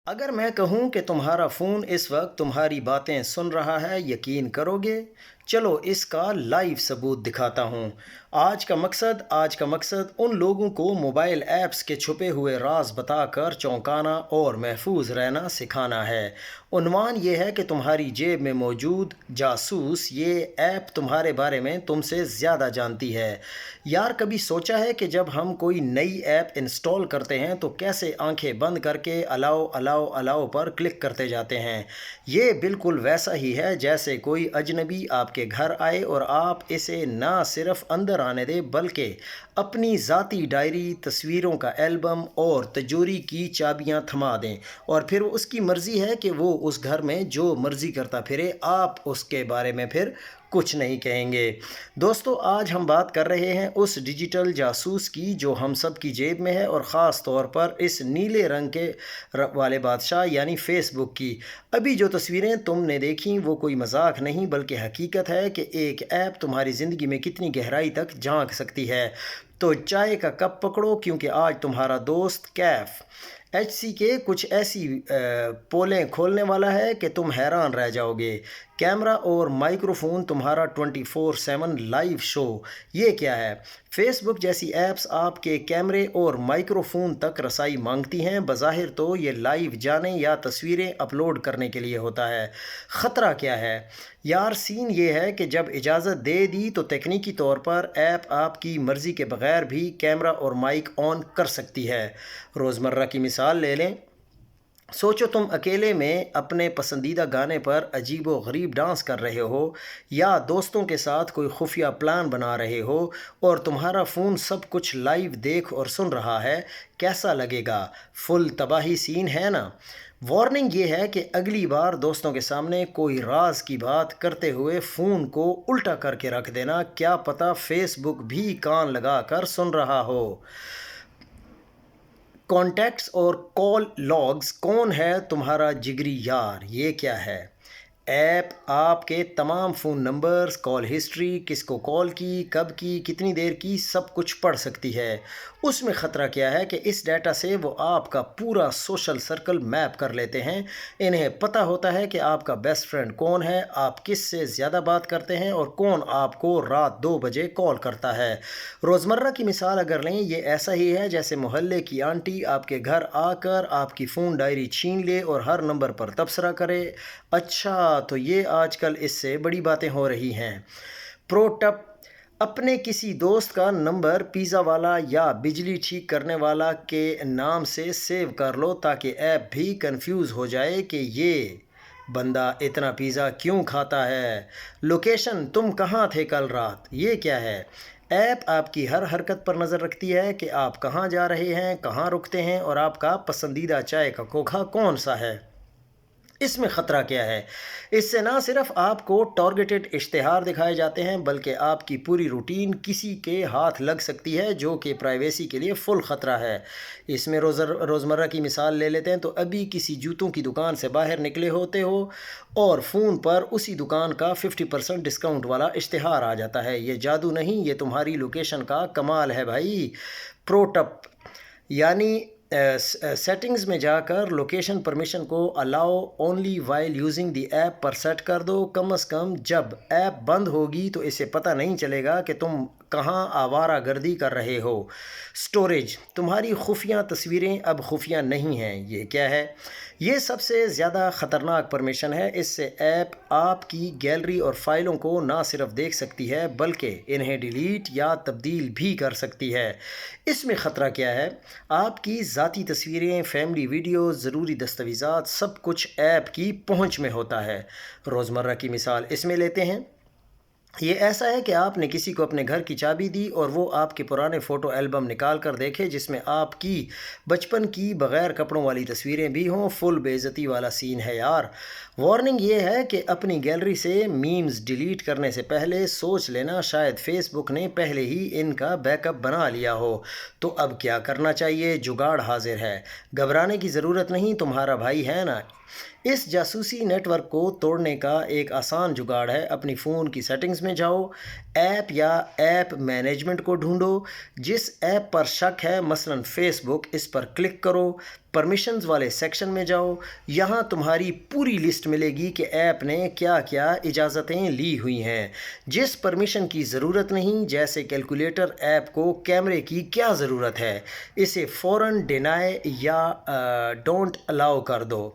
अगर मैं कहूँ कि तुम्हारा फ़ोन इस वक्त तुम्हारी बातें सुन रहा है, यकीन करोगे? चलो इसका लाइव सबूत दिखाता हूँ। आज का मकसद उन लोगों को मोबाइल ऐप्स के छुपे हुए राज बताकर चौंकाना और महफूज रहना सिखाना है। उन्वान ये है कि तुम्हारी जेब में मौजूद जासूस ये ऐप तुम्हारे बारे में तुमसे ज़्यादा जानती है। यार, कभी सोचा है कि जब हम कोई नई ऐप इंस्टॉल करते हैं तो कैसे आंखें बंद करके अलाउ अलाउ अलाउ पर क्लिक करते जाते हैं? ये बिल्कुल वैसा ही है जैसे कोई अजनबी आपके घर आए और आप इसे ना सिर्फ अंदर आने दें बल्कि अपनी ज़ाती डायरी, तस्वीरों का एल्बम और तिजोरी की चाबियां थमा दें, और फिर उसकी मर्ज़ी है कि वो उस घर में जो मर्ज़ी करता फिरे, आप उसके बारे में फिर कुछ नहीं कहेंगे। दोस्तों, आज हम बात कर रहे हैं उस डिजिटल जासूस की जो हम सब की जेब में है, और ख़ास तौर पर इस नीले रंग के वाले बादशाह यानी फ़ेसबुक की। अभी जो तस्वीरें तुमने देखी वो कोई मजाक नहीं बल्कि हकीकत है कि एक ऐप तुम्हारी ज़िंदगी में कितनी गहराई तक झांक सकती है। तो चाय का कप पकड़ो, क्योंकि आज तुम्हारा दोस्त कैफ एचसी के कुछ ऐसी पोलें खोलने वाला है कि तुम हैरान रह जाओगे। कैमरा और माइक्रोफोन तुम्हारा 24/7 लाइव शो। ये क्या है? फेसबुक जैसी ऐप्स आपके कैमरे और माइक्रोफोन तक रसाई मांगती हैं। बज़ाहिर तो ये लाइव जाने या तस्वीरें अपलोड करने के लिए होता है। ख़तरा क्या है? यार, सीन ये है कि जब इजाज़त दे दी तो तकनीकी तौर पर ऐप आपकी मर्ज़ी के बगैर भी कैमरा और माइक ऑन कर सकती है। रोज़मर्रा की मिसाल ले लें। सोचो, तुम अकेले में अपने पसंदीदा गाने पर अजीबो गरीब डांस कर रहे हो, या दोस्तों के साथ कोई खुफिया प्लान बना रहे हो, और तुम्हारा फ़ोन सब कुछ लाइव देख और सुन रहा है। कैसा लगेगा? फुल तबाही सीन है ना? वार्निंग ये है कि अगली बार दोस्तों के सामने कोई राज की बात करते हुए फ़ोन को उल्टा करके रख देना, क्या पता फेसबुक भी कान लगा कर सुन रहा हो। कॉन्टैक्ट्स और कॉल लॉग्स। कौन है तुम्हारा जिगरी यार? ये क्या है? ऐप आपके तमाम फ़ोन नंबर्स, कॉल हिस्ट्री, किसको कॉल की, कब की, कितनी देर की, सब कुछ पढ़ सकती है। उसमें ख़तरा क्या है कि इस डाटा से वो आपका पूरा सोशल सर्कल मैप कर लेते हैं। इन्हें पता होता है कि आपका बेस्ट फ्रेंड कौन है, आप किस से ज़्यादा बात करते हैं, और कौन आपको रात 2 बजे कॉल करता है। रोज़मर्रा की मिसाल अगर लें, ये ऐसा ही है जैसे मोहल्ले की आंटी आपके घर आकर आपकी फ़ोन डायरी छीन ले और हर नंबर पर तबसरा करे। अच्छा, तो ये आजकल इससे बड़ी बातें हो रही हैं। प्रो टिप: अपने किसी दोस्त का नंबर पिज़्ज़ा वाला या बिजली ठीक करने वाला के नाम से सेव कर लो, ताकि ऐप भी कंफ्यूज हो जाए कि ये बंदा इतना पिज़्ज़ा क्यों खाता है। लोकेशन: तुम कहाँ थे कल रात? ये क्या है? ऐप आपकी हर हरकत पर नज़र रखती है कि आप कहाँ जा रहे हैं, कहाँ रुकते हैं, और आपका पसंदीदा चाय का खोखा कौन सा है। इसमें ख़तरा क्या है? इससे ना सिर्फ आपको टारगेटेड इश्तिहार दिखाए जाते हैं बल्कि आपकी पूरी रूटीन किसी के हाथ लग सकती है, जो कि प्राइवेसी के लिए फ़ुल ख़तरा है। इसमें रोज़मर्रा की मिसाल ले लेते हैं तो अभी किसी जूतों की दुकान से बाहर निकले होते हो और फ़ोन पर उसी दुकान का 50% डिस्काउंट वाला इश्तिहार आ जाता है। ये जादू नहीं, ये तुम्हारी लोकेशन का कमाल है भाई। प्रो टिप यानी सेटिंग्स में जाकर लोकेशन परमिशन को allow only while using the app पर सेट कर दो। कम से कम जब ऐप बंद होगी तो इसे पता नहीं चलेगा कि तुम कहाँ आवारा गर्दी कर रहे हो। स्टोरेज: तुम्हारी खुफिया तस्वीरें अब खुफिया नहीं हैं। ये क्या है? ये सबसे ज़्यादा ख़तरनाक परमिशन है। इससे ऐप आपकी गैलरी और फाइलों को ना सिर्फ देख सकती है बल्कि इन्हें डिलीट या तब्दील भी कर सकती है। इसमें ख़तरा क्या है? आपकी ज़ाती तस्वीरें, फैमिली वीडियो, ज़रूरी दस्तावेज़ात, सब कुछ ऐप की पहुंच में होता है। रोज़मर्रा की मिसाल इसमें लेते हैं। ये ऐसा है कि आपने किसी को अपने घर की चाबी दी और वो आपके पुराने फ़ोटो एल्बम निकाल कर देखे जिसमें आपकी बचपन की बग़ैर कपड़ों वाली तस्वीरें भी हों। फुल बेइज्जती वाला सीन है यार। वार्निंग ये है कि अपनी गैलरी से मीम्स डिलीट करने से पहले सोच लेना, शायद फेसबुक ने पहले ही इनका बैकअप बना लिया हो। तो अब क्या करना चाहिए? जुगाड़ हाजिर है, घबराने की ज़रूरत नहीं, तुम्हारा भाई है ना। इस जासूसी नेटवर्क को तोड़ने का एक आसान जुगाड़ है। अपनी फ़ोन की सेटिंग्स में میں جاؤ، ایپ یا ایپ مینجمنٹ کو ڈھونڈو، جس ایپ پر شک ہے مثلاً فیس بک، اس پر کلک کرو، پرمیشنز والے سیکشن میں جاؤ، یہاں تمہاری پوری لسٹ ملے گی کہ ایپ نے کیا کیا اجازتیں لی ہوئی ہیں۔ جس پرمیشن کی ضرورت نہیں، جیسے کیلکولیٹر ایپ کو کیمرے کی کیا ضرورت ہے، اسے فوراً ڈینائی یا ڈونٹ الاؤ کر دو۔